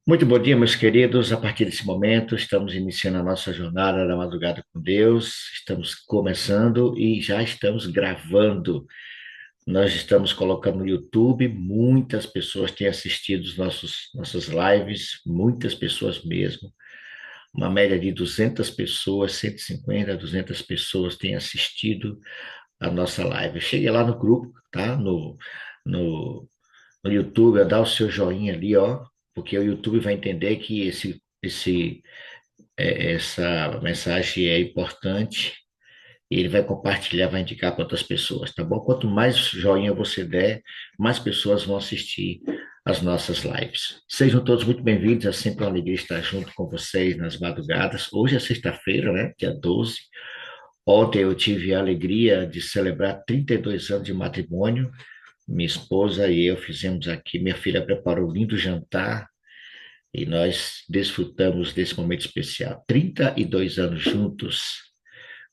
Muito bom dia, meus queridos. A partir desse momento, estamos iniciando a nossa jornada da madrugada com Deus. Estamos começando e já estamos gravando. Nós estamos colocando no YouTube. Muitas pessoas têm assistido os nossas lives, muitas pessoas mesmo. Uma média de 200 pessoas, 150, 200 pessoas têm assistido a nossa live. Chegue lá no grupo, tá? No, no YouTube, dá o seu joinha ali, ó, porque o YouTube vai entender que essa mensagem é importante e ele vai compartilhar, vai indicar para outras pessoas, tá bom? Quanto mais joinha você der, mais pessoas vão assistir as nossas lives. Sejam todos muito bem-vindos, é sempre uma alegria estar junto com vocês nas madrugadas. Hoje é sexta-feira, né? Dia 12. Ontem eu tive a alegria de celebrar 32 anos de matrimônio. Minha esposa e eu fizemos aqui, minha filha preparou um lindo jantar e nós desfrutamos desse momento especial. 32 anos juntos,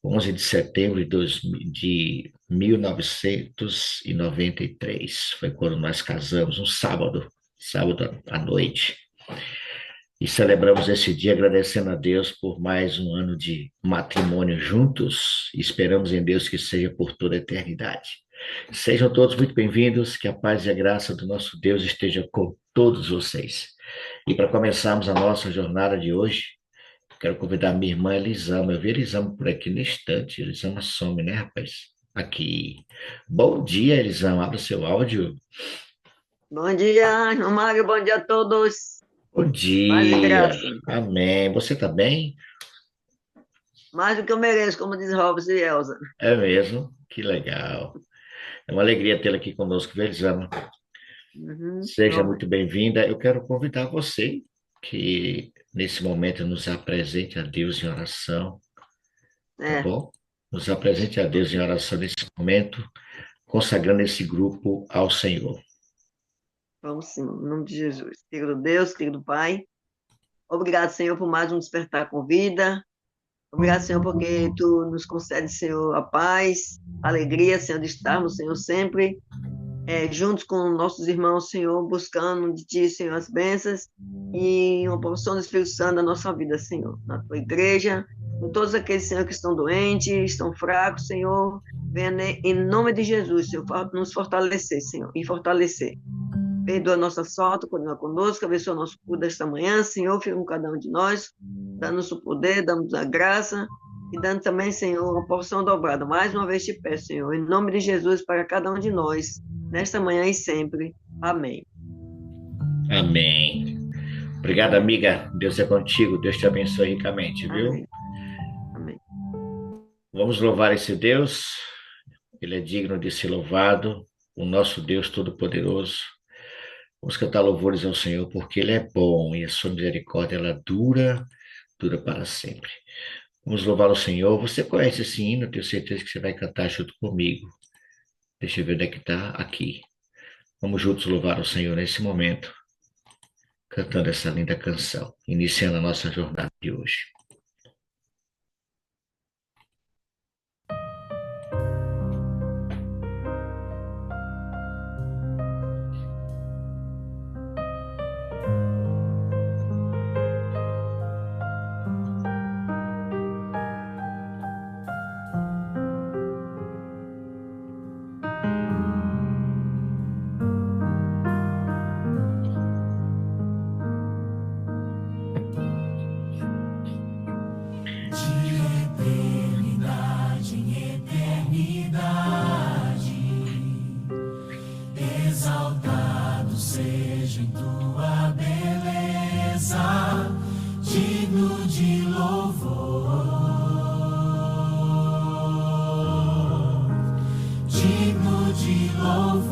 11 de setembro de 1993, foi quando nós casamos, um sábado à noite. E celebramos esse dia agradecendo a Deus por mais um ano de matrimônio juntos. E esperamos em Deus que seja por toda a eternidade. Sejam todos muito bem-vindos, que a paz e a graça do nosso Deus esteja com todos vocês. E para começarmos a nossa jornada de hoje, quero convidar minha irmã Elisama. Eu vi Elisama por aqui no instante. Elisama some, né, rapaz? Aqui. Bom dia, Elisama. Abra seu áudio. Bom dia, irmão Mário, bom dia a todos. Bom Paz e dia. graça. Amém. Você está bem? Mais do que eu mereço, como diz Robson e Elza. É mesmo? Que legal. É uma alegria tê-la aqui conosco, viu, Elisama? Seja Igualmente. muito bem-vinda. Eu quero convidar você que nesse momento nos apresente a Deus em oração, tá É, bom? Nos apresente a Deus em oração nesse momento, consagrando esse grupo ao Senhor. vamos sim, em nome de Jesus. Querido Deus, querido Pai, obrigado, Senhor, por mais um despertar com vida. Obrigado, Senhor, porque Tu nos concede, Senhor, a paz, a alegria, Senhor, de estarmos, Senhor, sempre juntos com nossos irmãos, Senhor, buscando de Ti, Senhor, as bênçãos e uma porção do Espírito Santo na nossa vida, Senhor, na Tua igreja, com todos aqueles, Senhor, que estão doentes, estão fracos, Senhor, venha em nome de Jesus, Senhor, nos fortalecer, Senhor, e fortalecer. Perdoa a nossa falta, continua conosco, abençoa o nosso culto desta manhã, Senhor, fica com cada um de nós, dá-nos o poder, dá-nos a graça, e dando também, Senhor, uma porção dobrada. Mais uma vez te peço, Senhor, em nome de Jesus, para cada um de nós, nesta manhã e sempre. Amém. Amém. Obrigado, amiga. Deus é contigo. Deus te abençoe ricamente, viu? Amém. Amém. Vamos louvar esse Deus. Ele é digno de ser louvado, o nosso Deus Todo-Poderoso. Vamos cantar louvores ao Senhor, porque Ele é bom e a sua misericórdia, ela dura para sempre. Vamos louvar o Senhor. Você conhece esse hino, tenho certeza que você vai cantar junto comigo. Deixa eu ver onde é que está. Aqui. Vamos juntos louvar o Senhor nesse momento, cantando essa linda canção, iniciando a nossa jornada de hoje. Eternidade em eternidade, exaltado seja em tua beleza, digno de louvor, digno de louvor,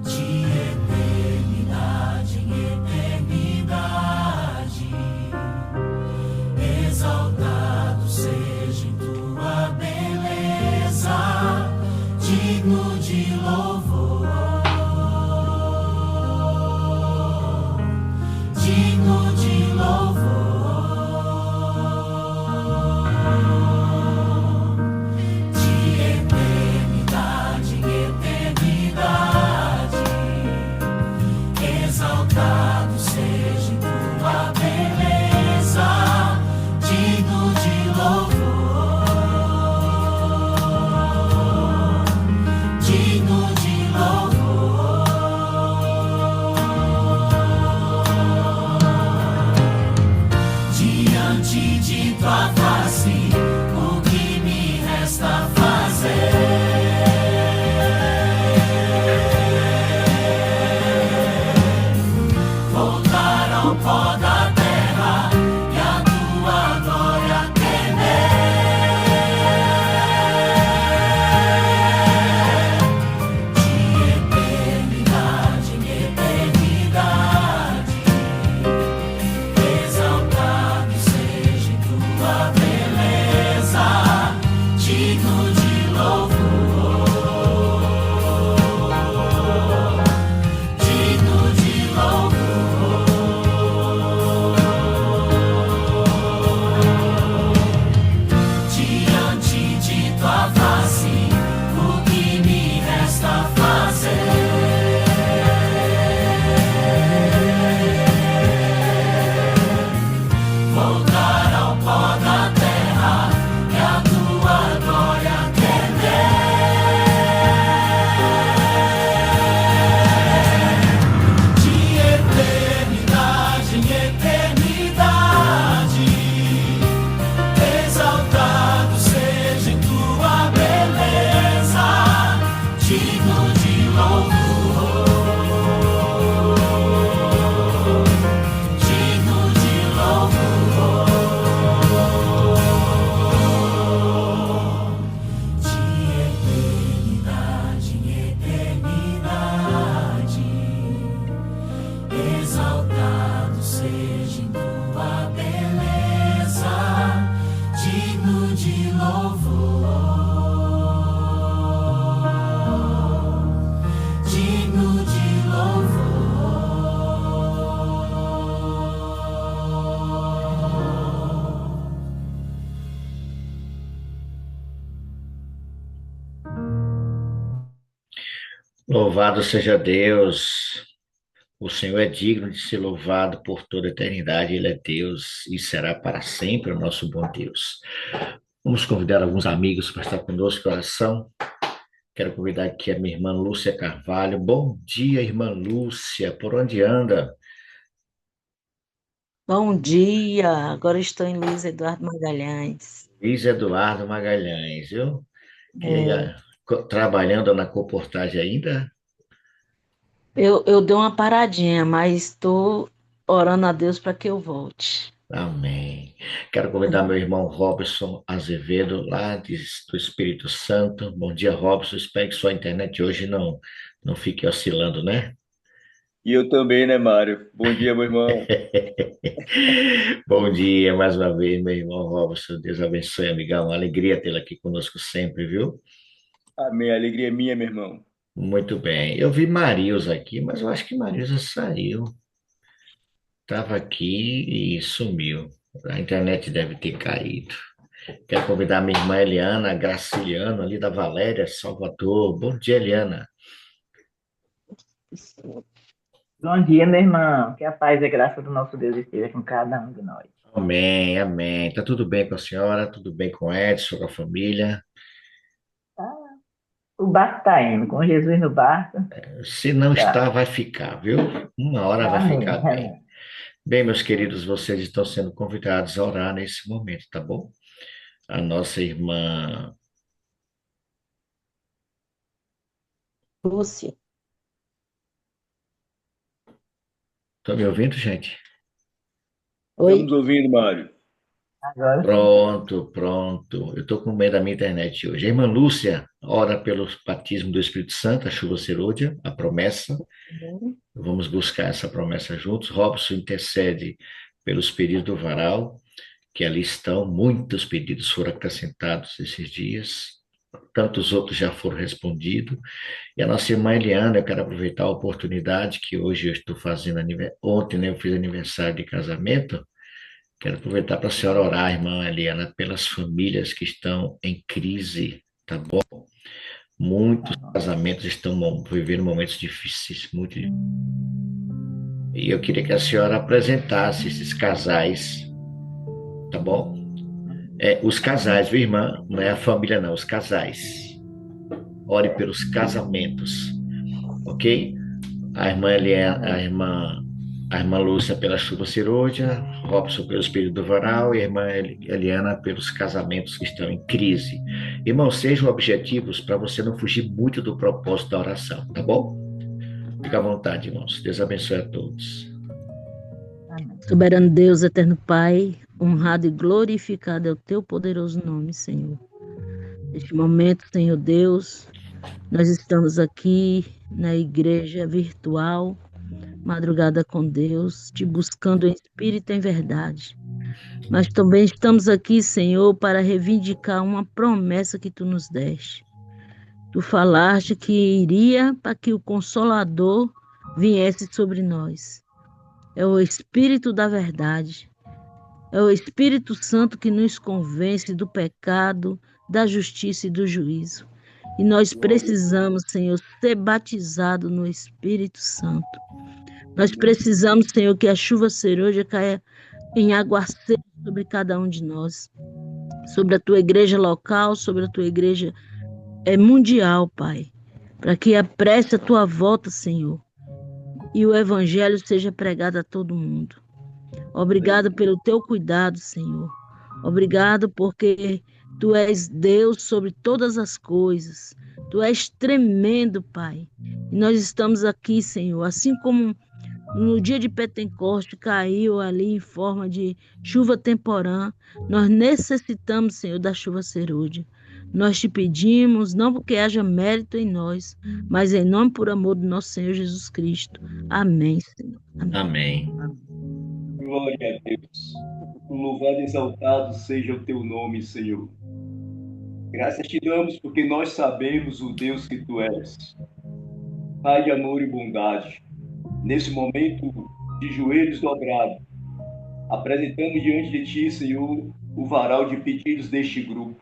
de eternidade em eternidade. Exaltado seja em tua beleza, digno de louvor, digno de louvor, de eternidade em eternidade. Louvado seja Deus. O Senhor é digno de ser louvado por toda a eternidade. Ele é Deus e será para sempre o nosso bom Deus. Vamos convidar alguns amigos para estar conosco em oração. Quero convidar aqui a minha irmã Lúcia Carvalho. Bom dia, irmã Lúcia. Por onde anda? Bom dia, agora estou em Luiz Eduardo Magalhães. Luiz Eduardo Magalhães, viu? É, Trabalhando na comportagem ainda? eu dei uma paradinha, mas estou orando a Deus para que eu volte. Amém. Quero convidar meu irmão Robson Azevedo, do Espírito Santo. Bom dia, Robson. Espero que sua internet hoje não fique oscilando, né? E eu também, né, Mário? Bom dia, meu irmão. Bom dia mais uma vez, meu irmão Robson. Deus abençoe, amigão. Uma alegria tê-lo aqui conosco sempre, viu? Amém. A alegria é minha, meu irmão. Muito bem. Eu vi Marius aqui, mas eu acho que Marius saiu. Estava aqui e sumiu. A internet deve ter caído. Quero convidar minha irmã Eliana Graciliano, ali da Valéria, Salvador. Bom dia, Eliana. Bom dia, meu irmão. Que a paz e a graça do nosso Deus esteja com cada um de nós. Amém, amém. Tá tudo bem com a senhora? Tudo bem com o Edson, com a família? Tá? O barco está indo, com Jesus no barco. Se não Tá. está, vai ficar, viu? Uma hora vai Amém. ficar bem. Amém. Bem, meus queridos, vocês estão sendo convidados a orar nesse momento, tá bom? A nossa irmã. Lúcia, Estão me ouvindo, gente? oi? Estamos ouvindo, Mário. Agora sim. Pronto, pronto. Eu estou com medo da minha internet hoje. A irmã Lúcia ora pelo batismo do Espírito Santo, a chuva serôdia, a promessa. Vamos buscar essa promessa juntos. Robson intercede pelos pedidos do varal, que ali estão. Muitos pedidos foram acrescentados esses dias. Tantos outros já foram respondidos. E a nossa irmã Eliana, eu quero aproveitar a oportunidade que hoje eu estou fazendo ontem, né, eu fiz aniversário de casamento. Quero aproveitar para a senhora orar, irmã Eliana, pelas famílias que estão em crise, tá bom? Muitos casamentos estão vivendo momentos difíceis, muito difíceis. E eu queria que a senhora apresentasse esses casais, tá bom? Os casais, viu, irmã? Não é a família, não, os casais. Ore pelos casamentos, ok? A irmã Eliana, a irmã Lúcia pela chuva cirúrgica, Robson pelo espírito do varal e a irmã Eliana pelos casamentos que estão em crise. Irmãos, sejam objetivos para você não fugir muito do propósito da oração, tá bom? Fica à vontade, irmãos. Deus abençoe a todos. Amém. Soberano Deus, eterno Pai, honrado e glorificado é o teu poderoso nome, Senhor. Neste momento, Senhor Deus, nós estamos aqui na igreja virtual, Madrugada com Deus, te buscando em espírito e em verdade. Mas também estamos aqui, Senhor, para reivindicar uma promessa que tu nos deste. Tu falaste que iria para que o Consolador viesse sobre nós. É o Espírito da verdade. É o Espírito Santo que nos convence do pecado, da justiça e do juízo. E nós precisamos, Senhor, ser batizados no Espírito Santo. Nós precisamos, Senhor, que a chuva serôdia caia em aguaceiro sobre cada um de nós. Sobre a tua igreja local, sobre a tua igreja mundial, Pai. Para que apresse a tua volta, Senhor. E o evangelho seja pregado a todo mundo. Obrigado pelo teu cuidado, Senhor. Obrigado porque tu és Deus sobre todas as coisas. Tu és tremendo, Pai. E nós estamos aqui, Senhor, assim como no dia de Pentecoste caiu ali em forma de chuva temporã. Nós necessitamos, Senhor, da chuva serúdia. Nós te pedimos, não porque haja mérito em nós, mas em nome por amor do nosso Senhor Jesus Cristo. Amém, Senhor. Amém. Glória a Deus. Louvado e exaltado seja o teu nome, Senhor. Graças te damos porque nós sabemos o Deus que tu és. Pai de amor e bondade. Nesse momento de joelhos dobrados, apresentamos diante de ti, Senhor, o varal de pedidos deste grupo.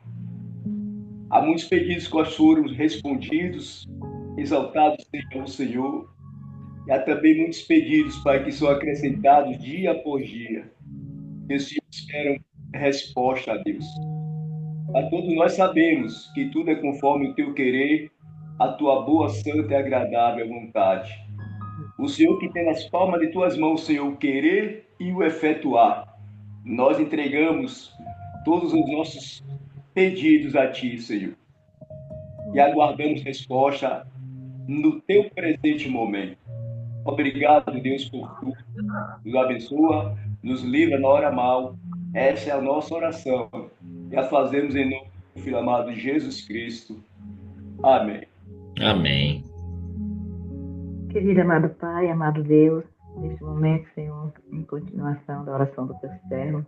Há muitos pedidos que foram respondidos, exaltado seja o Senhor. E há também muitos pedidos, Pai, que são acrescentados dia após dia. Que os Senhor esperam resposta a Deus. A todos nós sabemos que tudo é conforme o teu querer, a tua boa, santa e agradável vontade. O Senhor que tem nas palmas de tuas mãos, Senhor, o querer e o efetuar. Nós entregamos todos os nossos pedidos a ti, Senhor. E aguardamos resposta no teu presente momento. Obrigado, Deus, por tudo. Nos abençoa, nos livra na hora mal. Essa é a nossa oração. E a fazemos em nome do Filho amado Jesus Cristo. Amém. Amém. Querido amado Pai, amado Deus, neste momento, Senhor, em continuação da oração do teu servo,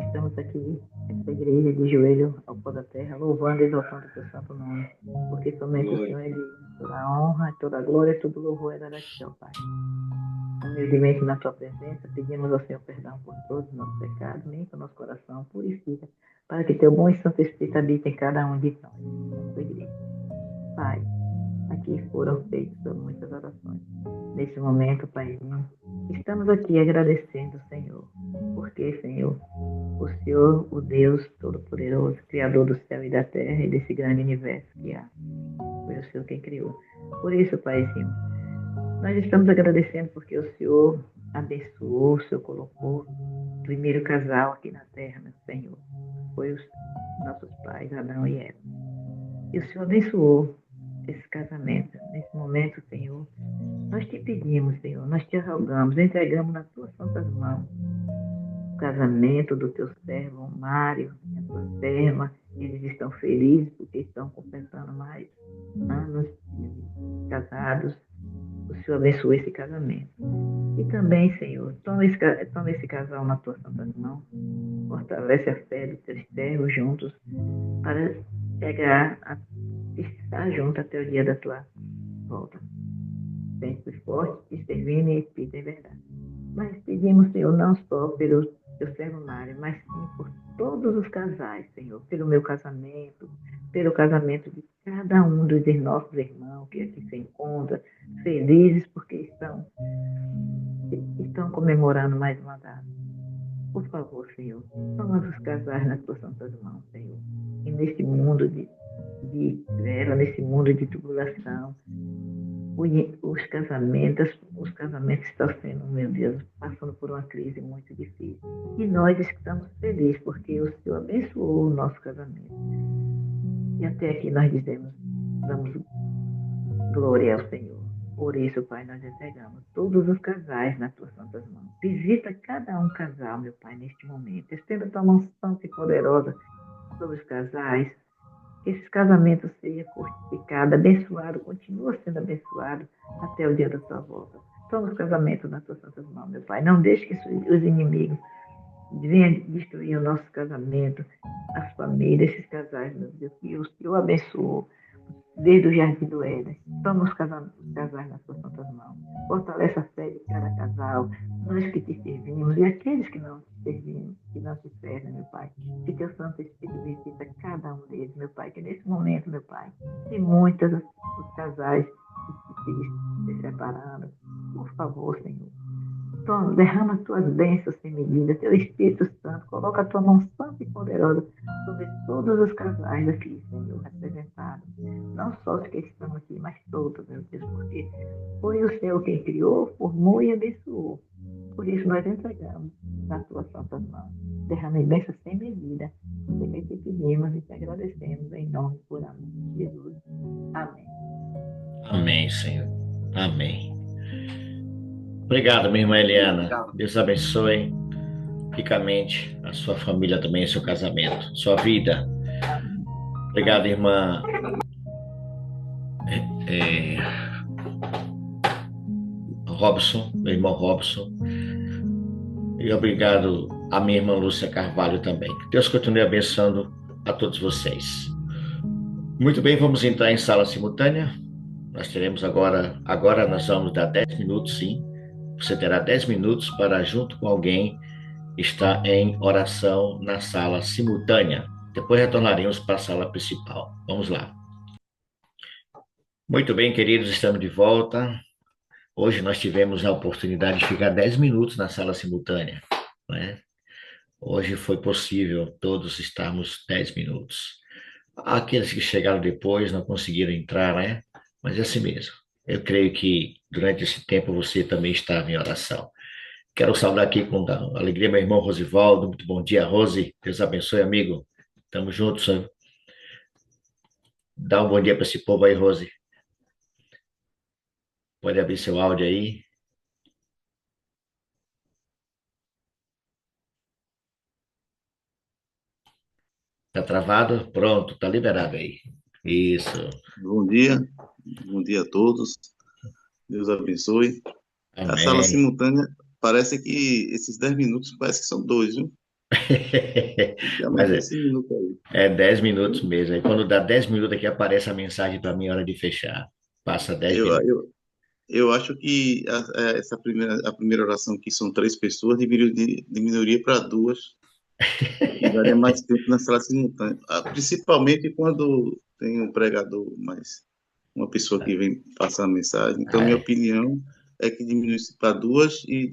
estamos aqui, nesta igreja, de joelho ao pó da terra, louvando e exaltando o teu santo nome, porque somente o Senhor é digno, toda a honra, toda a glória, todo o louvor é dado a ti, ó Pai. Humildemente na tua presença, pedimos ao Senhor perdão por todos os nossos pecados, limpa o nosso coração, purifica, para que teu bom e santo Espírito habite em cada um de nós, na tua igreja. Pai, aqui foram feitas muitas orações. Nesse momento, Paizinho, estamos aqui agradecendo, Senhor, porque, Senhor, o Senhor, o Deus Todo-Poderoso, Criador do céu e da terra e desse grande universo que há, foi o Senhor quem criou. Por isso, Paizinho, nós estamos agradecendo porque o Senhor abençoou, o Senhor colocou o primeiro casal aqui na terra, meu Senhor. Foi os nossos pais, Adão e Eva. E o Senhor abençoou esse casamento. Nesse momento, Senhor, nós te pedimos, Senhor, nós te rogamos, entregamos nas tuas santas mãos o casamento do teu servo, o Mário, e a tua serva. Eles estão felizes porque estão completando mais anos de casados. O Senhor abençoe esse casamento. E também, Senhor, toma esse casal nas tuas santas mãos, fortalece a fé dos teus servos juntos para chegar a estar junto até o dia da tua volta. Sempre forte, te servindo em espírito e verdade. Mas pedimos, Senhor, não só pelo teu servo Mário, mas sim por todos os casais, Senhor, pelo meu casamento, pelo casamento de cada um dos nossos irmãos que aqui se encontram, felizes porque estão comemorando mais uma data. Por favor, Senhor, toma os casais nas tuas santas mãos, Senhor. E neste mundo de treva, nesse mundo de tribulação, os casamentos estão sendo, meu Deus, passando por uma crise muito difícil. E nós estamos felizes porque o Senhor abençoou o nosso casamento. E até aqui nós damos glória ao Senhor. Por isso, Pai, nós entregamos todos os casais nas tuas santas mãos. Visita cada um casal, meu Pai, neste momento. Estenda a tua mão santa e poderosa sobre os casais. Que esses casamentos sejam fortificados, abençoados, continua sendo abençoado até o dia da tua volta. Toma os casamentos nas tuas santas mãos, meu Pai. Não deixe que os inimigos venham destruir o nosso casamento, as famílias, esses casais, meu Deus, que o Senhor abençoou desde o jardim do Éden. Toma os casais nas tuas santas mãos. Fortalece a fé de cada casal, nós que te servimos e aqueles que não te servimos, que não te servem, meu Pai. Que teu Santo Espírito visita cada um deles, meu Pai. Que nesse momento, meu Pai, tem muitos os casais que se separando. Por favor, Senhor. Toma, derrama as tuas bênçãos sem medida, teu Espírito Santo, coloca a tua mão santa e poderosa sobre todos os casais aqui, Senhor, representados. Não só os que estão aqui, mas todos, meu Deus, porque foi o Senhor quem criou, formou e abençoou. Por isso nós entregamos nas tuas santas mãos. Derrama bênçãos sem medida. É que te pedimos e te agradecemos em nome e por amor de Jesus. Amém. Amém, Senhor. Amém. Obrigado, minha irmã Eliana. Deus abençoe ricamente a sua família também, seu casamento, sua vida. Obrigado, irmã Robson, meu irmão Robson. E obrigado a minha irmã Lúcia Carvalho também. Que Deus continue abençoando a todos vocês. Muito bem, vamos entrar em sala simultânea. Nós teremos agora nós vamos dar 10 minutos, sim. Você terá 10 minutos para, junto com alguém, estar em oração na sala simultânea. Depois retornaremos para a sala principal. Vamos lá. Muito bem, queridos, estamos de volta. Hoje nós tivemos a oportunidade de ficar 10 minutos na sala simultânea, né? Hoje foi possível todos estarmos 10 minutos. Aqueles que chegaram depois não conseguiram entrar, né? Mas é assim mesmo. Eu creio que durante esse tempo você também estava em oração. Quero saudar aqui com alegria meu irmão Rosivaldo. Muito bom dia, Rose. Deus abençoe, amigo. Tamo juntos. Né? Dá um bom dia para esse povo aí, Rose. Pode abrir seu áudio aí. Tá travado? Pronto, tá liberado aí. Isso. Bom dia a todos. Deus abençoe. A sala Amém. simultânea parece que esses 10 minutos parece que são dois, viu? Tem a Mas mais esse minuto aí. é 10 minutos mesmo. Aí quando dá 10 minutos aqui aparece a mensagem para mim, hora de fechar. Passa 10 Eu, minutos. eu, eu acho que a primeira oração, que são três pessoas, diminuiria para duas e daria mais tempo na sala simultânea. Principalmente quando tem um pregador, mais uma pessoa que vem passar a mensagem. Então, minha É, opinião é que diminuísse para duas e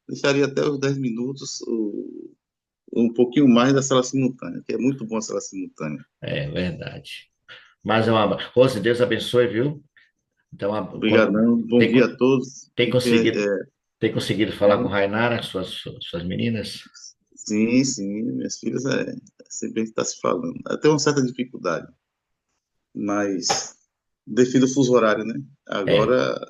deixaria até os 10 minutos, um pouquinho mais da sala simultânea, que é muito bom a sala simultânea. é verdade. Mas é uma. Rose, Deus abençoe, viu? Então, Obrigadão, bom tem, dia a todos. tem E conseguido, tem conseguido falar com é, Rainara, suas meninas? sim, sim, minhas filhas sempre a gente está se falando. Até uma certa dificuldade, mas devido ao fuso horário, né? É. Agora,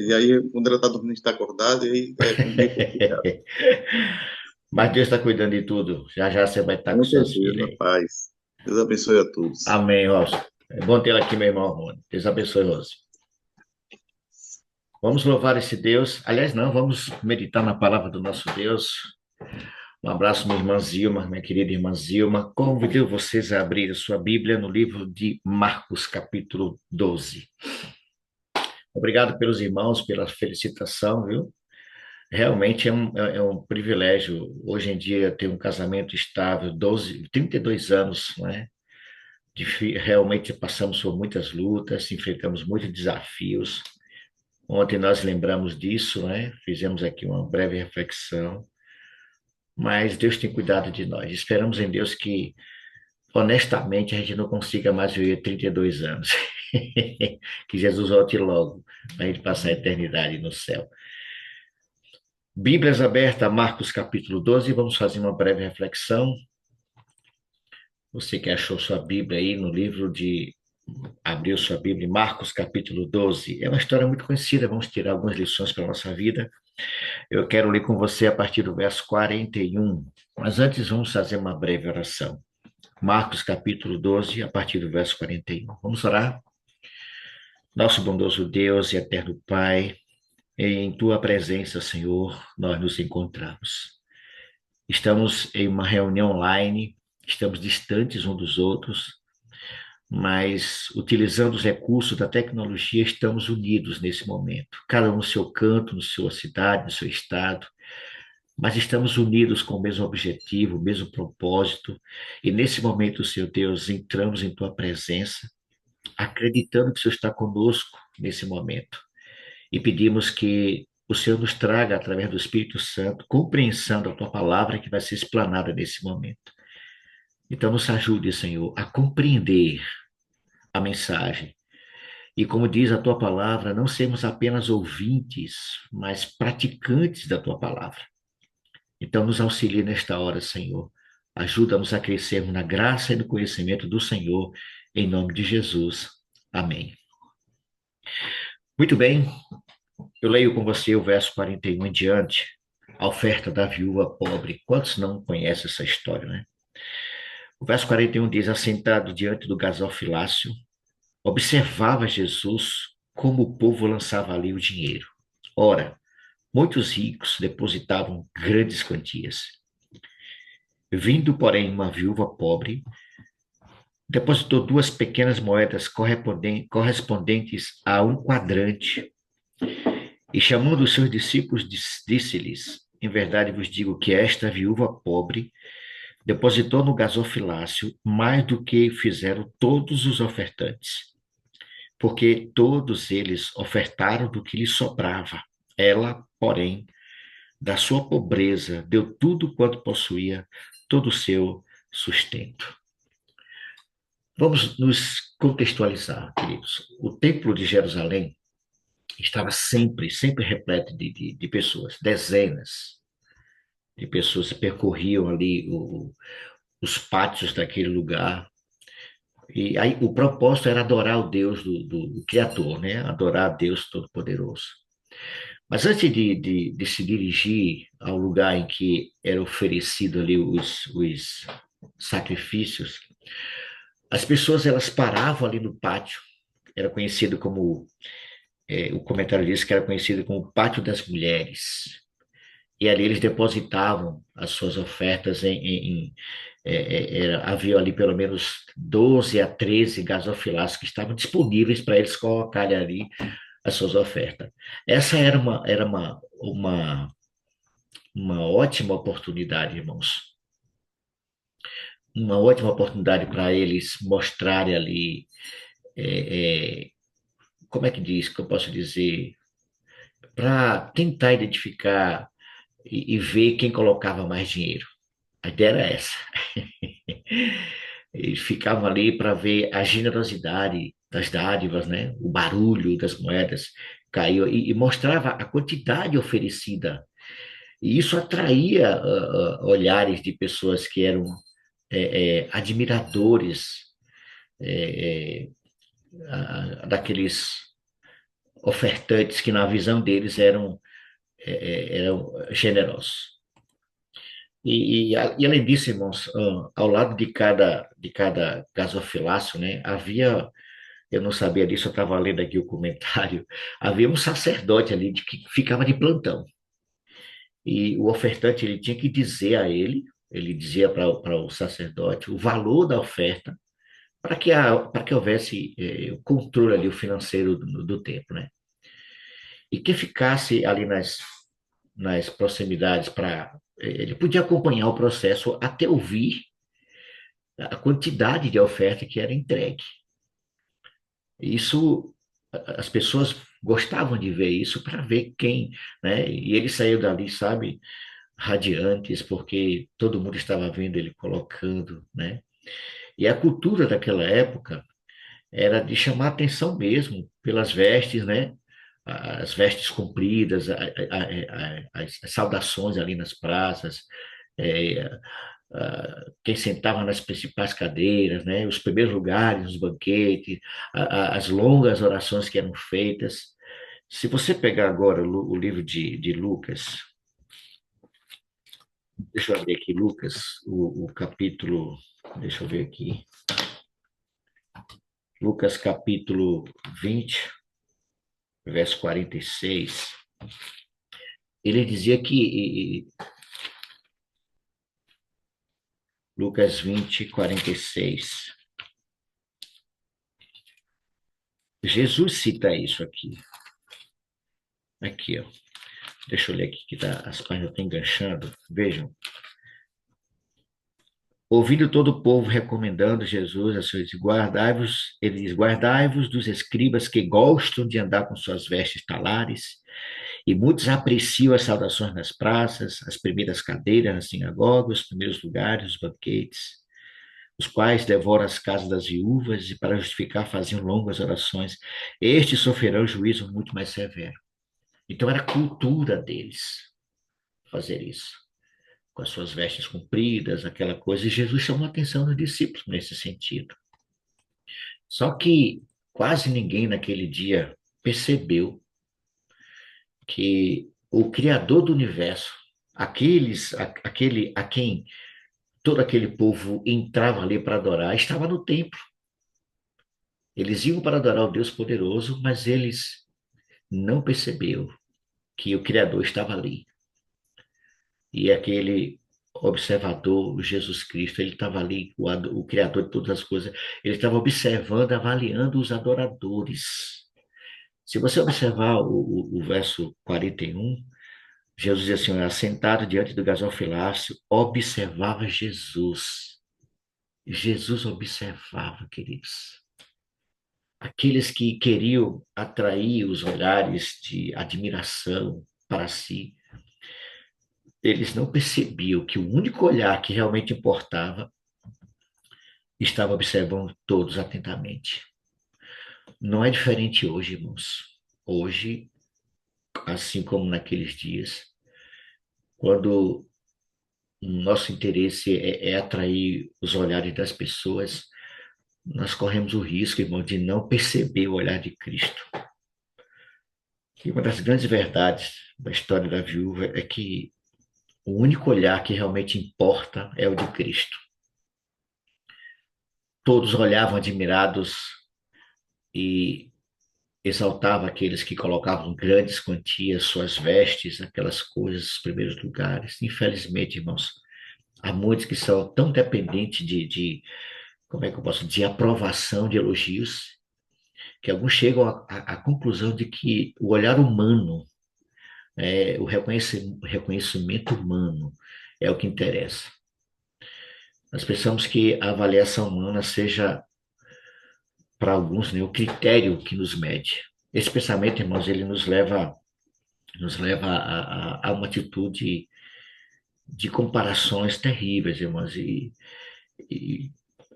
e aí, quando ela está dormindo, a gente está acordado, e aí é meio complicado. Mas Deus está cuidando de tudo. Já já você vai estar com Com suas certeza, filhas na aí. paz. Deus abençoe a todos. Amém, Rose. É bom tê-la aqui, meu irmão Rony. Deus abençoe, Rose. Vamos louvar esse Deus. Aliás, não, vamos meditar na palavra do nosso Deus. Um abraço, minha irmã Zilma, minha querida irmã Zilma. Convido vocês a abrir a sua Bíblia no livro de Marcos, capítulo 12. Obrigado pelos irmãos, pela felicitação, viu? Realmente é um privilégio, hoje em dia, ter um casamento estável, 32 anos, né? Realmente passamos por muitas lutas, enfrentamos muitos desafios. Ontem nós lembramos disso, né? Fizemos aqui uma breve reflexão, mas Deus tem cuidado de nós. Esperamos em Deus que, honestamente, a gente não consiga mais viver 32 anos. Que Jesus volte logo, para a gente passar a eternidade no céu. Bíblias abertas, Marcos capítulo 12, vamos fazer uma breve reflexão. Você que achou sua Bíblia aí no livro de. Abriu sua Bíblia em Marcos capítulo 12. É uma história muito conhecida, vamos tirar algumas lições para a nossa vida. Eu quero ler com você a partir do verso 41. Mas antes vamos fazer uma breve oração. Marcos capítulo 12, a partir do verso 41. Vamos orar? Nosso bondoso Deus e eterno Pai, em tua presença, Senhor, nós nos encontramos. Estamos em uma reunião online, estamos distantes uns dos outros, mas utilizando os recursos da tecnologia, estamos unidos nesse momento. Cada um no seu canto, na sua cidade, no seu estado, mas estamos unidos com o mesmo objetivo, o mesmo propósito. E nesse momento, Senhor Deus, entramos em tua presença, acreditando que o Senhor está conosco nesse momento. E pedimos que o Senhor nos traga, através do Espírito Santo, compreensão da tua palavra que vai ser explanada nesse momento. Então, nos ajude, Senhor, a compreender a mensagem. E como diz a tua palavra, não sermos apenas ouvintes, mas praticantes da tua palavra. Então, nos auxilie nesta hora, Senhor. Ajuda-nos a crescermos na graça e no conhecimento do Senhor, em nome de Jesus. Amém. Muito bem, eu leio com você o verso 41 em diante, a oferta da viúva pobre. Quantos não conhecem essa história, né? O verso 41 diz: assentado diante do gasofilácio, observava Jesus como o povo lançava ali o dinheiro. Ora, muitos ricos depositavam grandes quantias. Vindo, porém, uma viúva pobre, depositou 2 pequenas moedas correspondentes a um quadrante. E chamando os seus discípulos, disse-lhes: em verdade vos digo que esta viúva pobre depositou no gasofilácio mais do que fizeram todos os ofertantes, porque todos eles ofertaram do que lhe sobrava. Ela, porém, da sua pobreza, deu tudo quanto possuía, todo o seu sustento. Vamos nos contextualizar, queridos. O Templo de Jerusalém estava sempre repleto de pessoas, dezenas de pessoas percorriam ali os pátios daquele lugar. E aí o propósito era adorar o Deus do Criador, né? Adorar a Deus Todo-Poderoso. Mas antes de se dirigir ao lugar em que era oferecido ali os sacrifícios, as pessoas elas paravam ali no pátio, era conhecido como, o comentário diz que era conhecido como o Pátio das Mulheres. E ali eles depositavam as suas ofertas havia ali pelo menos 12 a 13 gasofilácios que estavam disponíveis para eles colocarem ali as suas ofertas. Essa era uma ótima oportunidade, irmãos. Uma ótima oportunidade para eles mostrarem ali, como é que diz, que eu posso dizer, para tentar identificar e ver quem colocava mais dinheiro. A ideia era essa. Eles ficavam ali para ver a generosidade das dádivas, né? O barulho das moedas caiu e mostrava a quantidade oferecida. E isso atraía olhares de pessoas que eram admiradores daqueles ofertantes que, na visão deles, eram generosos. E além disso, irmãos, ao lado de cada gasofilácio, né, havia, eu não sabia disso, eu estava lendo aqui o comentário, havia um sacerdote ali que ficava de plantão. E o ofertante ele tinha que dizer a ele dizia para o sacerdote o valor da oferta para que houvesse o controle ali, o financeiro do tempo, né? E que ficasse ali nas proximidades ele podia acompanhar o processo até ouvir a quantidade de oferta que era entregue. Isso, as pessoas gostavam de ver isso para ver quem, né? E ele saiu dali, sabe, radiantes, porque todo mundo estava vendo ele colocando, né? E a cultura daquela época era de chamar atenção mesmo pelas vestes, né? As vestes compridas, as saudações ali nas praças, é, quem sentava nas principais cadeiras, né? Os primeiros lugares nos banquetes, as longas orações que eram feitas. Se você pegar agora o livro de Lucas, deixa eu abrir aqui, Lucas, o capítulo, deixa eu ver aqui, Lucas capítulo 20, verso 46, ele dizia que, Lucas 20, 46, Jesus cita isso aqui. Aqui, ó. Deixa eu ler aqui, que as páginas estão enganchando. Vejam. Ouvindo todo o povo recomendando Jesus a seus guardai-vos, ele diz, guardai-vos dos escribas que gostam de andar com suas vestes talares, e muitos apreciam as saudações nas praças, as primeiras cadeiras nas sinagogas, os primeiros lugares, os banquetes, os quais devoram as casas das viúvas e para justificar faziam longas orações. Estes sofrerão juízo muito mais severo. Então era a cultura deles fazer isso, com as suas vestes compridas, aquela coisa, e Jesus chamou a atenção dos discípulos nesse sentido. Só que quase ninguém naquele dia percebeu que o Criador do universo, aquele a quem todo aquele povo entrava ali para adorar, estava no templo. Eles iam para adorar o Deus poderoso, mas eles não perceberam que o Criador estava ali. E aquele observador, Jesus Cristo, ele estava ali, o Criador de todas as coisas, ele estava observando, avaliando os adoradores. Se você observar o verso 41, Jesus dizia assim, assentado diante do gasofilácio, observava Jesus. Jesus observava, queridos. Aqueles que queriam atrair os olhares de admiração para si, eles não percebiam que o único olhar que realmente importava estava observando todos atentamente. Não é diferente hoje, irmãos. Hoje, assim como naqueles dias, quando o nosso interesse é atrair os olhares das pessoas, nós corremos o risco, irmão, de não perceber o olhar de Cristo. E uma das grandes verdades da história da viúva é que o único olhar que realmente importa é o de Cristo. Todos olhavam admirados e exaltavam aqueles que colocavam grandes quantias, suas vestes, aquelas coisas, os primeiros lugares. Infelizmente, irmãos, há muitos que são tão dependentes como é que eu posso, de aprovação, de elogios, que alguns chegam à conclusão de que o olhar humano, o reconhecimento humano é o que interessa. Nós pensamos que a avaliação humana seja, para alguns, né, o critério que nos mede. Esse pensamento, irmãos, ele nos leva a uma atitude de comparações terríveis, irmãos, e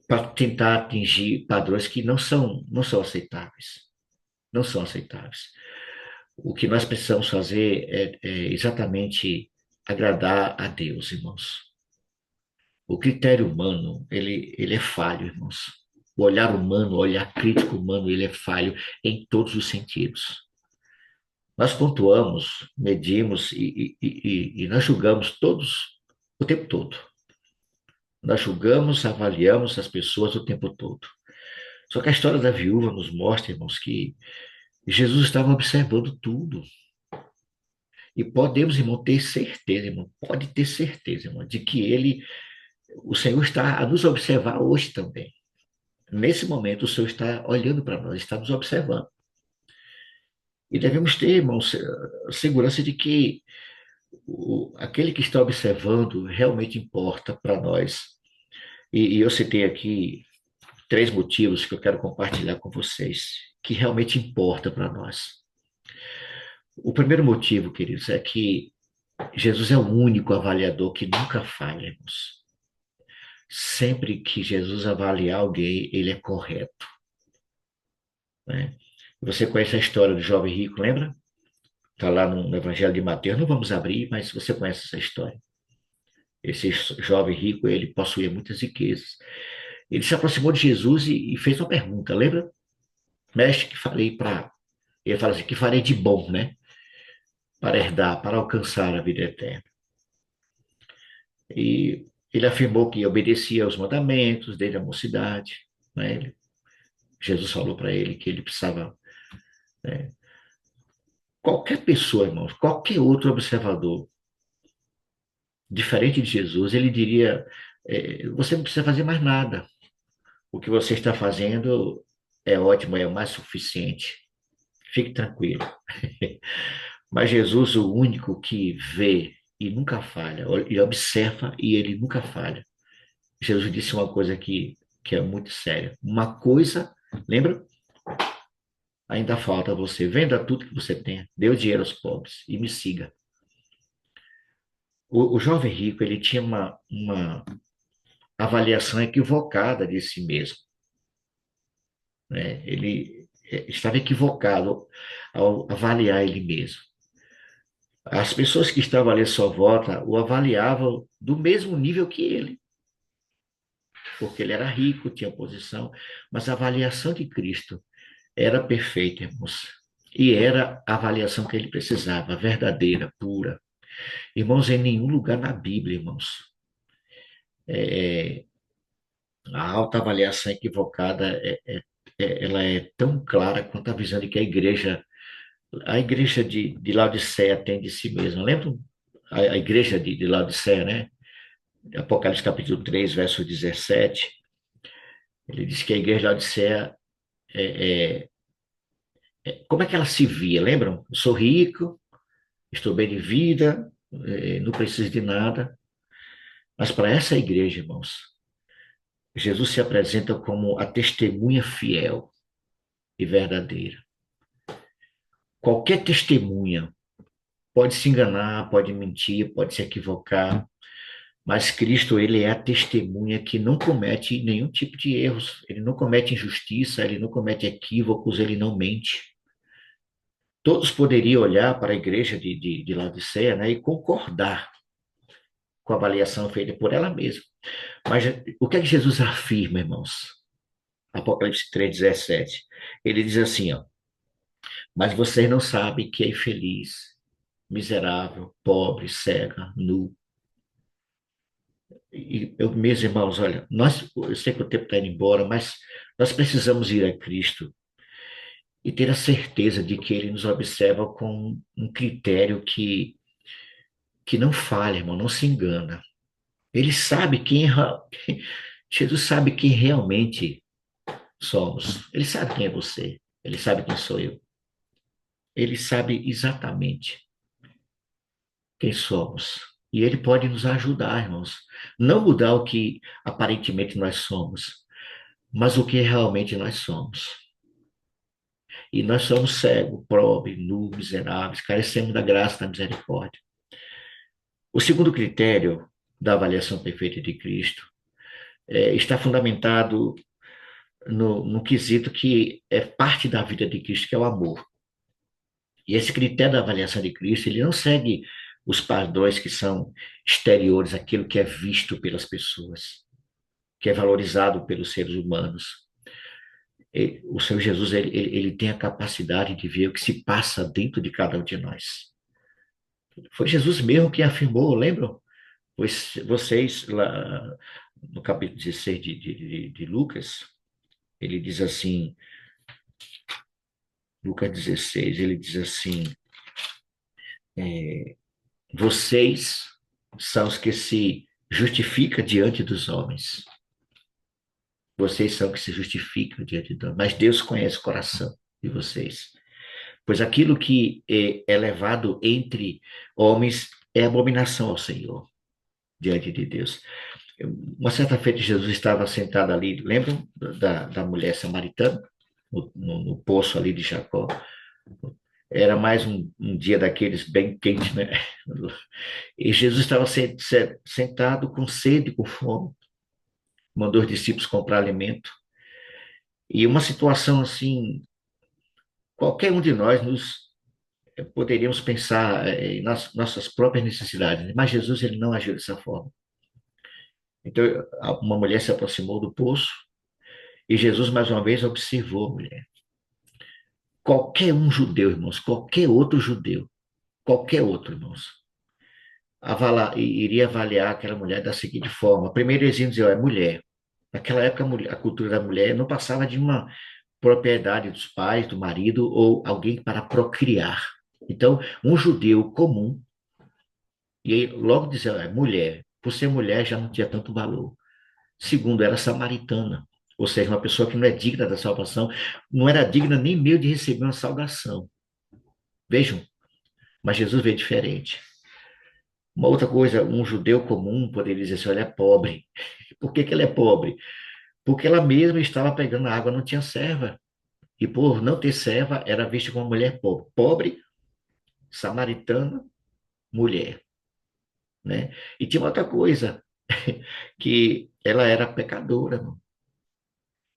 para tentar atingir padrões que não são aceitáveis. Não são aceitáveis. O que nós precisamos fazer é exatamente agradar a Deus, irmãos. O critério humano, ele é falho, irmãos. O olhar humano, o olhar crítico humano, ele é falho em todos os sentidos. Nós pontuamos, medimos e nós julgamos todos o tempo todo. Nós julgamos, avaliamos as pessoas o tempo todo. Só que a história da viúva nos mostra, irmãos, que Jesus estava observando tudo. E podemos, irmão, ter certeza, irmão, pode ter certeza, irmão, de que o Senhor está a nos observar hoje também. Nesse momento, o Senhor está olhando para nós, está nos observando. E devemos ter, irmãos, segurança de que aquele que está observando realmente importa para nós. E eu citei aqui 3 motivos que eu quero compartilhar com vocês, que realmente importa para nós. O primeiro motivo, queridos, é que Jesus é o único avaliador que nunca falha, irmãos. Sempre que Jesus avaliar alguém, ele é correto. Né? Você conhece a história do jovem rico, lembra? Está lá no Evangelho de Mateus. Não vamos abrir, mas você conhece essa história. Esse jovem rico, ele possuía muitas riquezas. Ele se aproximou de Jesus e fez uma pergunta, lembra? Mestre, que farei para... Ele fala assim, que farei de bom, né? Para herdar, para alcançar a vida eterna. E ele afirmou que obedecia aos mandamentos desde a mocidade. Né? Jesus falou para ele que ele precisava... Né? Qualquer pessoa, irmãos, qualquer outro observador, diferente de Jesus, ele diria, você não precisa fazer mais nada. O que você está fazendo é ótimo, é o mais suficiente. Fique tranquilo. Mas Jesus, o único que vê e nunca falha, ele observa e ele nunca falha. Jesus disse uma coisa que é muito séria. Uma coisa, lembra? Ainda falta você. Venda tudo que você tem, dê o dinheiro aos pobres e me siga. O jovem rico, ele tinha uma avaliação equivocada de si mesmo. Né? Ele estava equivocado ao avaliar ele mesmo. As pessoas que estavam ali à sua volta o avaliavam do mesmo nível que ele, porque ele era rico, tinha posição, mas a avaliação de Cristo era perfeita, irmãos. E era a avaliação que ele precisava, verdadeira, pura. Irmãos, em nenhum lugar na Bíblia, irmãos, a alta avaliação equivocada ela é tão clara quanto a visão de que a igreja de Laodiceia tem de si mesma. Lembra a igreja de Laodiceia, né? Apocalipse capítulo 3, verso 17, ele diz que a igreja de Laodiceia como é que ela se via? Lembram? Eu sou rico, estou bem de vida, não preciso de nada. Mas para essa igreja, irmãos, Jesus se apresenta como a testemunha fiel e verdadeira. Qualquer testemunha pode se enganar, pode mentir, pode se equivocar, mas Cristo, ele é a testemunha que não comete nenhum tipo de erros, ele não comete injustiça, ele não comete equívocos, ele não mente. Todos poderiam olhar para a igreja de Laodiceia, né, e concordar com a avaliação feita por ela mesma. Mas o que é que Jesus afirma, irmãos? Apocalipse 3,17. Ele diz assim, ó, mas vocês não sabem que é infeliz, miserável, pobre, cega, nu. E eu, meus irmãos, olha, eu sei que o tempo está indo embora, mas nós precisamos ir a Cristo e ter a certeza de que Ele nos observa com um critério que não falha, irmão, não se engana. Ele sabe Jesus sabe quem realmente somos. Ele sabe quem é você. Ele sabe quem sou eu. Ele sabe exatamente quem somos. E ele pode nos ajudar, irmãos. Não mudar o que aparentemente nós somos, mas o que realmente nós somos. E nós somos cegos, pobres, nus, miseráveis, carecemos da graça, da misericórdia. O segundo critério da avaliação perfeita de Cristo está fundamentado no quesito que é parte da vida de Cristo, que é o amor. E esse critério da avaliação de Cristo, ele não segue os padrões que são exteriores, aquilo que é visto pelas pessoas, que é valorizado pelos seres humanos. O Senhor Jesus, ele tem a capacidade de ver o que se passa dentro de cada um de nós. Foi Jesus mesmo que afirmou, lembram? Pois vocês, lá no capítulo 16 de Lucas, ele diz assim, Lucas 16, ele diz assim, vocês são os que se justificam diante dos homens. Vocês são os que se justificam diante dos homens. Mas Deus conhece o coração de vocês. Pois aquilo que é levado entre homens é abominação ao Senhor, diante de Deus. Uma certa feita, Jesus estava sentado ali, lembram da mulher samaritana? No poço ali de Jacó. Era mais um dia daqueles bem quente, né? E Jesus estava sentado com sede, com fome, mandou os discípulos comprar alimento. E uma situação assim, qualquer um de nós poderíamos pensar nas nossas próprias necessidades, mas Jesus ele não agiu dessa forma. Então, uma mulher se aproximou do poço e Jesus mais uma vez observou a mulher. Qualquer um judeu, irmãos, qualquer outro, irmãos, iria avaliar aquela mulher da seguinte forma. Primeiro eles iam dizer, é mulher. Naquela época, a cultura da mulher não passava de uma propriedade dos pais, do marido ou alguém para procriar. Então, um judeu comum, e aí logo dizia, é mulher. Por ser mulher já não tinha tanto valor. Segundo, era samaritana, ou seja, uma pessoa que não é digna da salvação, não era digna nem meio de receber uma saudação. Vejam, mas Jesus veio diferente. Uma outra coisa, um judeu comum poderia dizer assim, olha, é pobre. Por que ela é pobre? Porque ela mesma estava pegando água, não tinha serva. E por não ter serva, era vista como uma mulher pobre. Pobre, samaritana, mulher. Né? E tinha outra coisa, que ela era pecadora.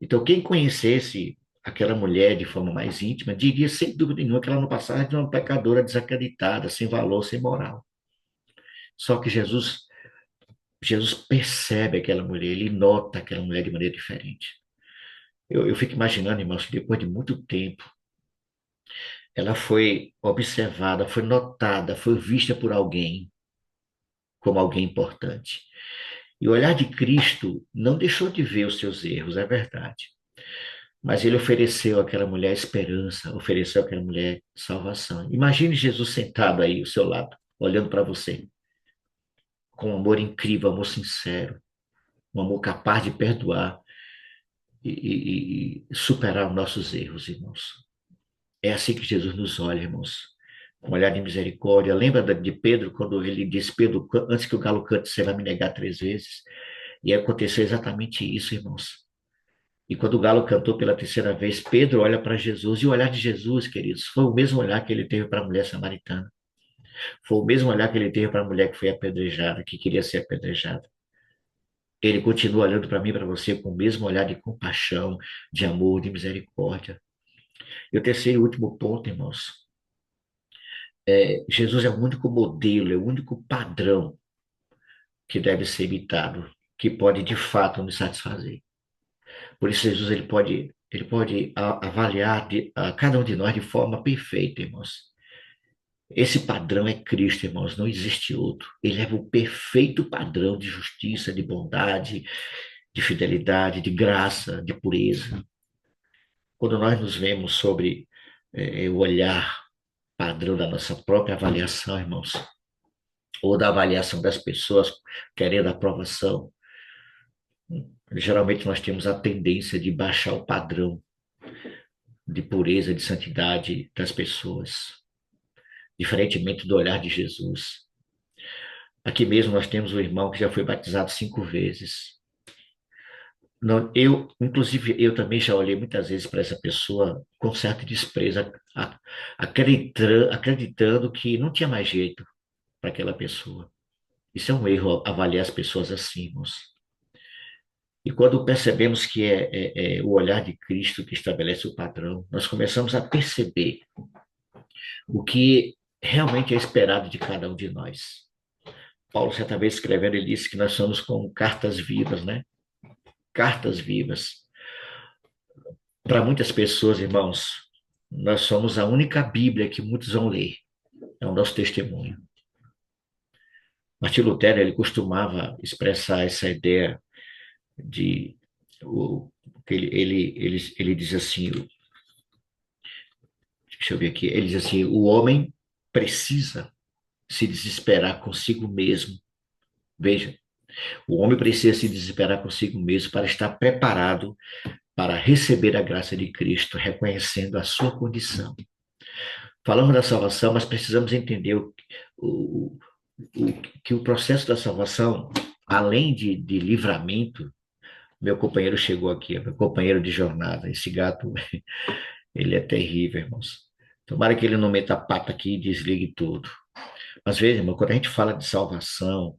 Então, quem conhecesse aquela mulher de forma mais íntima, diria sem dúvida nenhuma que ela não passava de uma pecadora desacreditada, sem valor, sem moral. Só que Jesus percebe aquela mulher, ele nota aquela mulher de maneira diferente. Eu fico imaginando, irmãos, que depois de muito tempo, ela foi observada, foi notada, foi vista por alguém como alguém importante. E o olhar de Cristo não deixou de ver os seus erros, é verdade. Mas ele ofereceu àquela mulher esperança, ofereceu àquela mulher salvação. Imagine Jesus sentado aí ao seu lado, olhando para você, com um amor incrível, um amor sincero, um amor capaz de perdoar e superar os nossos erros, irmãos. É assim que Jesus nos olha, irmãos. um olhar de misericórdia. Lembra de Pedro, quando ele disse, Pedro, antes que o galo cante, você vai me negar 3 vezes? E aconteceu exatamente isso, irmãos. E quando o galo cantou pela terceira vez, Pedro olha para Jesus, e o olhar de Jesus, queridos, foi o mesmo olhar que ele teve para a mulher samaritana. Foi o mesmo olhar que ele teve para a mulher que foi apedrejada, que queria ser apedrejada. Ele continua olhando para mim e para você com o mesmo olhar de compaixão, de amor, de misericórdia. E o terceiro e último ponto, irmãos, Jesus é o único modelo, é o único padrão que deve ser imitado, que pode de fato nos satisfazer. Por isso, Jesus ele pode avaliar a cada um de nós de forma perfeita, irmãos. Esse padrão é Cristo, irmãos, não existe outro. Ele é o perfeito padrão de justiça, de bondade, de fidelidade, de graça, de pureza. Quando nós nos vemos sobre o olhar padrão da nossa própria avaliação, irmãos, ou da avaliação das pessoas querendo aprovação, geralmente nós temos a tendência de baixar o padrão de pureza, de santidade das pessoas, diferentemente do olhar de Jesus. Aqui mesmo nós temos um irmão que já foi batizado 5 vezes. Não, inclusive, eu também já olhei muitas vezes para essa pessoa com certo desprezo, acreditando que não tinha mais jeito para aquela pessoa. Isso é um erro, avaliar as pessoas assim, irmãos. E quando percebemos que é o olhar de Cristo que estabelece o padrão, nós começamos a perceber o que realmente é esperado de cada um de nós. Paulo, certa vez escrevendo, ele disse que nós somos como cartas vivas, né? Cartas vivas. Para muitas pessoas, irmãos, nós somos a única Bíblia que muitos vão ler. É o nosso testemunho. Martim Lutero, ele costumava expressar essa ideia de que ele diz assim, deixa eu ver aqui, ele diz assim, o homem precisa se desesperar consigo mesmo. Veja, o homem precisa se desesperar consigo mesmo para estar preparado para receber a graça de Cristo, reconhecendo a sua condição. Falamos da salvação, mas precisamos entender que o processo da salvação, além de livramento, meu companheiro chegou aqui, meu companheiro de jornada, esse gato, ele é terrível, irmãos. Tomara que ele não meta a pata aqui e desligue tudo. Mas veja, irmão, quando a gente fala de salvação,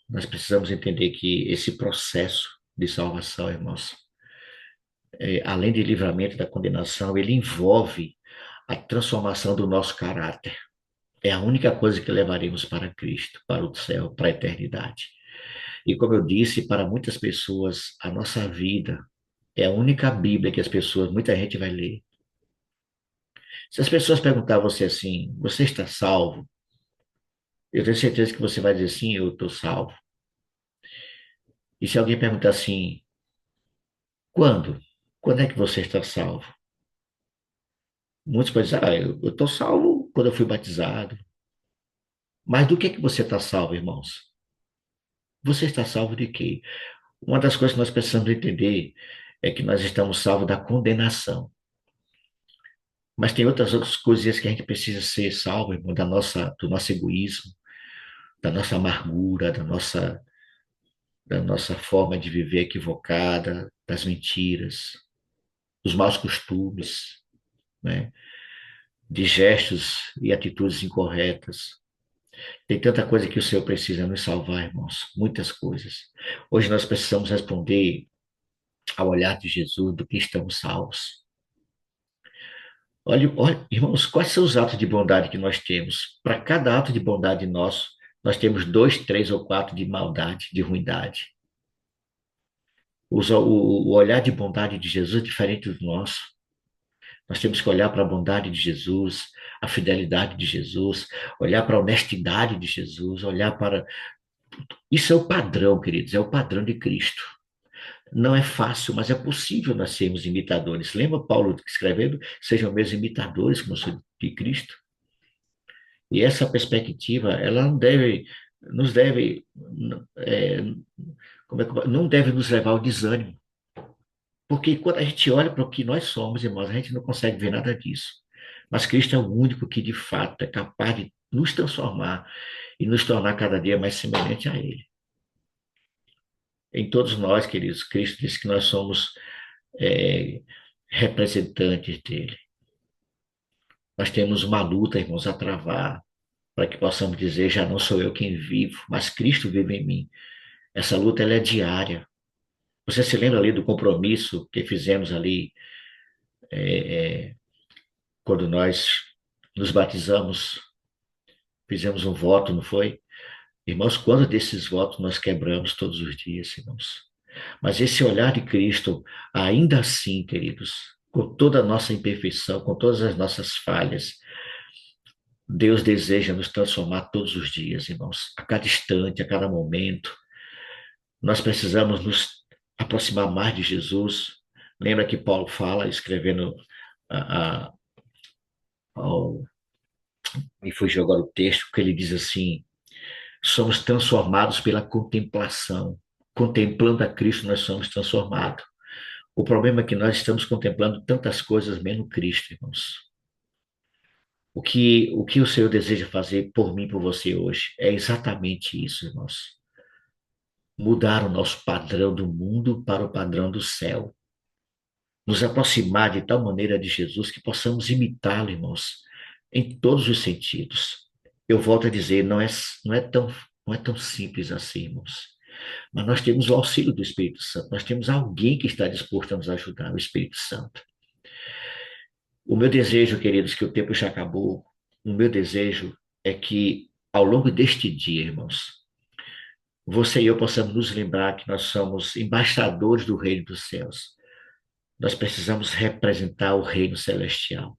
nós precisamos entender que esse processo de salvação, irmãos, além de livramento da condenação, ele envolve a transformação do nosso caráter. É a única coisa que levaremos para Cristo, para o céu, para a eternidade. E como eu disse, para muitas pessoas, a nossa vida é a única Bíblia que muita gente vai ler. Se as pessoas perguntar a você assim, você está salvo? Eu tenho certeza que você vai dizer sim, eu estou salvo. E se alguém perguntar assim, quando? Quando é que você está salvo? Muitos podem dizer, eu estou salvo quando eu fui batizado. Mas do que você está salvo, irmãos? Você está salvo de quê? Uma das coisas que nós precisamos entender é que nós estamos salvos da condenação. Mas tem outras coisinhas que a gente precisa ser salvo, irmão, do nosso egoísmo, da nossa amargura, da nossa forma de viver equivocada, das mentiras, dos maus costumes, né? De gestos e atitudes incorretas. Tem tanta coisa que o Senhor precisa nos salvar, irmãos, muitas coisas. Hoje nós precisamos responder ao olhar de Jesus do que estamos salvos. Olha, irmãos, quais são os atos de bondade que nós temos? Para cada ato de bondade nosso, nós temos 2, 3 ou 4 de maldade, de ruindade. O olhar de bondade de Jesus é diferente do nosso. Nós temos que olhar para a bondade de Jesus, a fidelidade de Jesus, olhar para a honestidade de Jesus, olhar para... Isso é o padrão, queridos, é o padrão de Cristo. Não é fácil, mas é possível nós sermos imitadores. Lembra Paulo escrevendo? Sejam meus imitadores, como eu sou de Cristo. E essa perspectiva, ela não deve nos levar ao desânimo. Porque quando a gente olha para o que nós somos, irmãos, a gente não consegue ver nada disso. Mas Cristo é o único que, de fato, é capaz de nos transformar e nos tornar cada dia mais semelhante a Ele. Em todos nós, queridos, Cristo disse que nós somos representantes dele. Nós temos uma luta, irmãos, a travar, para que possamos dizer, já não sou eu quem vivo, mas Cristo vive em mim. Essa luta, ela é diária. Você se lembra ali do compromisso que fizemos ali, quando nós nos batizamos, fizemos um voto, não foi? Irmãos, quando desses votos nós quebramos todos os dias, irmãos? Mas esse olhar de Cristo, ainda assim, queridos, com toda a nossa imperfeição, com todas as nossas falhas, Deus deseja nos transformar todos os dias, irmãos, a cada instante, a cada momento. Nós precisamos nos aproximar mais de Jesus. Lembra que Paulo fala, escrevendo me fugiu agora o texto, que ele diz assim: somos transformados pela contemplação. Contemplando a Cristo, nós somos transformados. O problema é que nós estamos contemplando tantas coisas menos Cristo, irmãos. O que o Senhor deseja fazer por mim, por você hoje, é exatamente isso, irmãos. Mudar o nosso padrão do mundo para o padrão do céu. Nos aproximar de tal maneira de Jesus que possamos imitá-lo, irmãos, em todos os sentidos. Eu volto a dizer, não é tão simples assim, irmãos. Mas nós temos o auxílio do Espírito Santo. Nós temos alguém que está disposto a nos ajudar, o Espírito Santo. O meu desejo, queridos, que o tempo já acabou, o meu desejo é que, ao longo deste dia, irmãos, você e eu possamos nos lembrar que nós somos embaixadores do reino dos céus. Nós precisamos representar o reino celestial.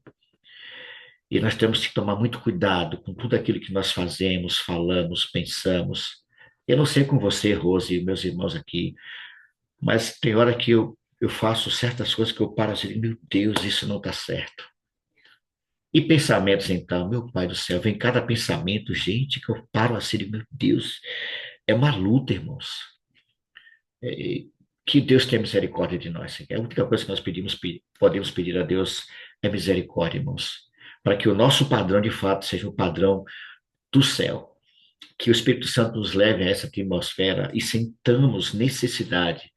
E nós temos que tomar muito cuidado com tudo aquilo que nós fazemos, falamos, pensamos. Eu não sei com você, Rose, e meus irmãos aqui, mas tem hora que eu faço certas coisas que eu paro assim, meu Deus, isso não está certo. E pensamentos, então, meu Pai do céu, vem cada pensamento, gente, que eu paro assim, meu Deus, é uma luta, irmãos. Que Deus tenha misericórdia de nós. A única coisa que nós podemos pedir a Deus é misericórdia, irmãos, para que o nosso padrão, de fato, seja o padrão do céu. Que o Espírito Santo nos leve a essa atmosfera e sintamos necessidade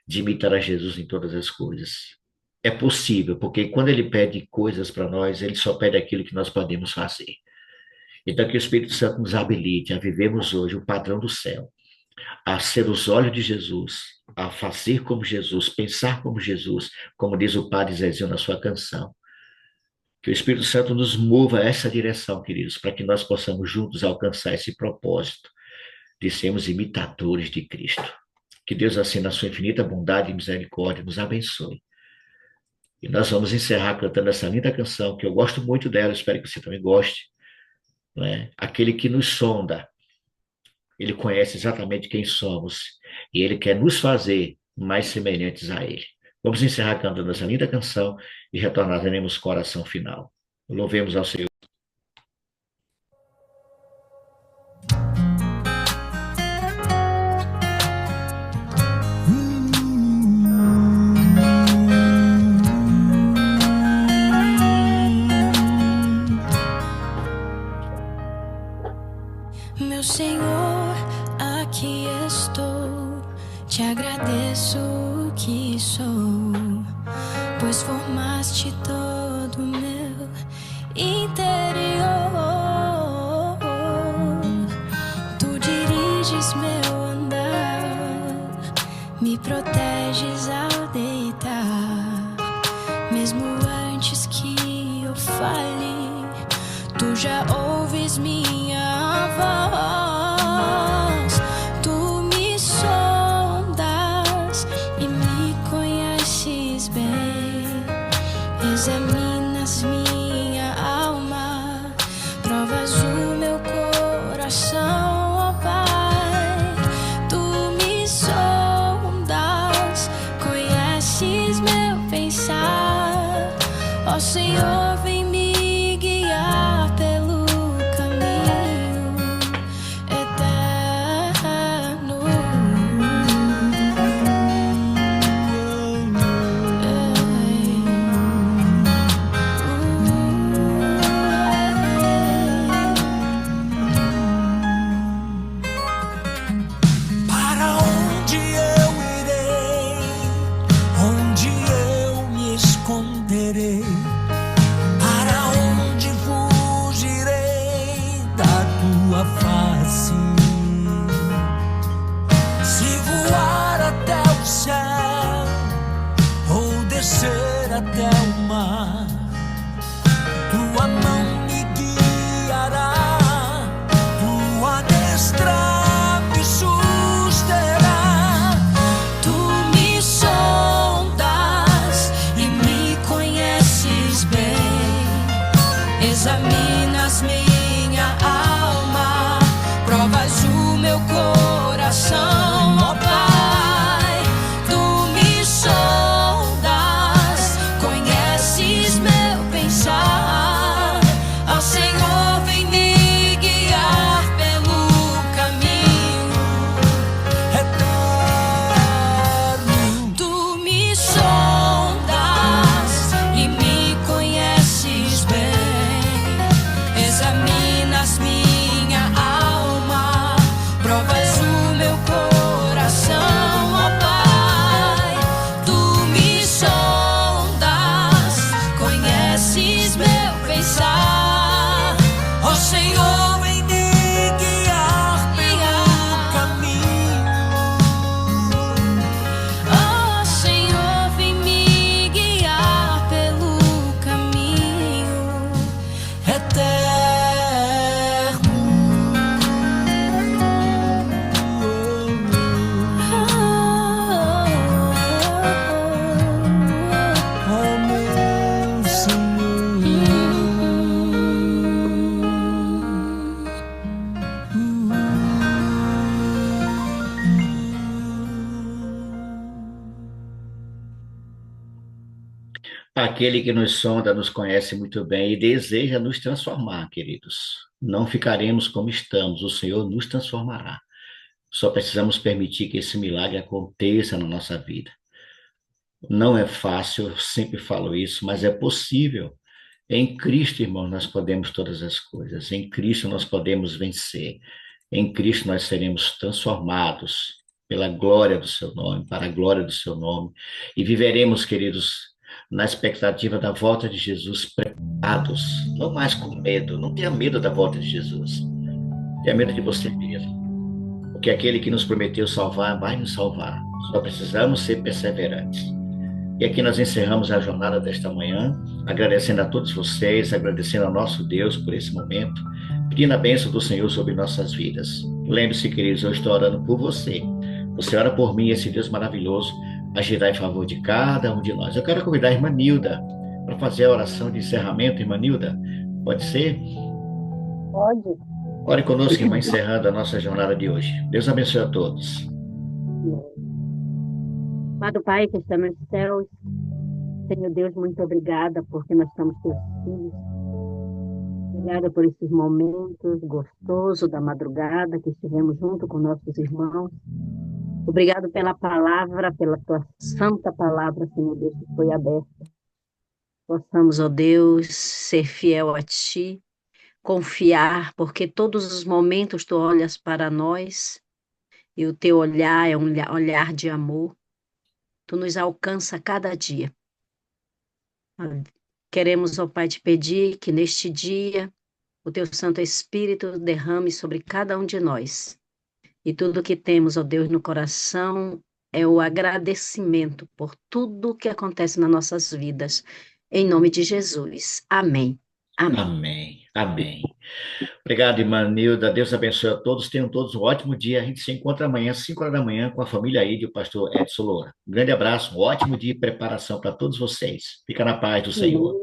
de imitar a Jesus em todas as coisas. É possível, porque quando ele pede coisas para nós, ele só pede aquilo que nós podemos fazer. Então, que o Espírito Santo nos habilite a vivermos hoje o padrão do céu, a ser os olhos de Jesus, a fazer como Jesus, pensar como Jesus, como diz o Padre Zezinho na sua canção. Que o Espírito Santo nos mova a essa direção, queridos, para que nós possamos juntos alcançar esse propósito de sermos imitadores de Cristo. Que Deus, assim, na sua infinita bondade e misericórdia, nos abençoe. E nós vamos encerrar cantando essa linda canção, que eu gosto muito dela, espero que você também goste. Não é? Aquele que nos sonda, ele conhece exatamente quem somos, e ele quer nos fazer mais semelhantes a ele. Vamos encerrar cantando essa linda canção e retornaremos com a oração final. Louvemos ao Senhor. Meu Senhor, aqui estou, te agradeço o que sou, pois formaste todo o meu interior. Tu diriges meu andar, me proteges ao deitar, mesmo antes que eu fale, tu já ouves minha voz. Tu me sondas e me conheces bem, examinas minha alma, provas o meu coração, ó Pai. Tu me sondas, conheces meu pensar, ó Senhor, vem me guiar pelo caminho eterno. tua mão me guiará, tua destra me susterá. Tu me sondas e me conheces bem, examinas minha alma, provas o meu coração, ó Pai. Tu me sondas, conheces meu pensar, ó Senhor, vem me guiar pelo caminho Eterno, Tu me sondas e me conheces bem, examinas minha alma, provas o meu coração, ó Pai. Tu me sondas, conheces meu pensar, ó Senhor, vem me guiar pelo caminho ó Senhor, vem me guiar pelo caminho eterno. Amém, Aquele que nos sonda nos conhece muito bem e deseja nos transformar, queridos. Não ficaremos como estamos, o Senhor nos transformará. Só precisamos permitir que esse milagre aconteça na nossa vida. Não é fácil, eu sempre falo isso, mas é possível. Em Cristo, irmão, nós podemos todas as coisas. Em Cristo nós podemos vencer. Em Cristo nós seremos transformados pela glória do seu nome, para a glória do seu nome. E viveremos, queridos, na expectativa da volta de Jesus, preparados, não mais com medo. Não tenha medo da volta de Jesus. Tenha medo de você mesmo. Porque aquele que nos prometeu salvar, vai nos salvar. Só precisamos ser perseverantes. E aqui nós encerramos a jornada desta manhã, agradecendo a todos vocês, agradecendo ao nosso Deus por esse momento, pedindo a bênção do Senhor sobre nossas vidas. Lembre-se, queridos, eu estou orando por você. Você ora por mim, esse Deus maravilhoso agirá em favor de cada um de nós. Eu quero convidar a irmã Nilda para fazer a oração de encerramento. Irmã Nilda, pode ser? Pode. Ore conosco, irmã, encerrando a nossa jornada de hoje. Deus abençoe a todos. Amado Pai que está nos céus, Senhor Deus, muito obrigada porque nós somos teus filhos. Obrigada por esses momentos gostosos da madrugada que estivemos junto com nossos irmãos. Obrigado pela palavra, pela tua santa palavra, Senhor Deus, que foi aberta. Possamos, ó Deus, ser fiel a ti, confiar, porque todos os momentos tu olhas para nós e o teu olhar é um olhar de amor. Tu nos alcança cada dia. Queremos, ó Pai, te pedir que neste dia o teu Santo Espírito derrame sobre cada um de nós. E tudo que temos, ó Deus, no coração é o agradecimento por tudo que acontece nas nossas vidas. Em nome de Jesus. Amém. Amém. Amém. Amém. Obrigado, irmã Nilda. Deus abençoe a todos. Tenham todos um ótimo dia. A gente se encontra amanhã, às 5 horas da manhã, com a família aí e o pastor Edson Loura. Um grande abraço, um ótimo dia de preparação para todos vocês. Fica na paz do Senhor.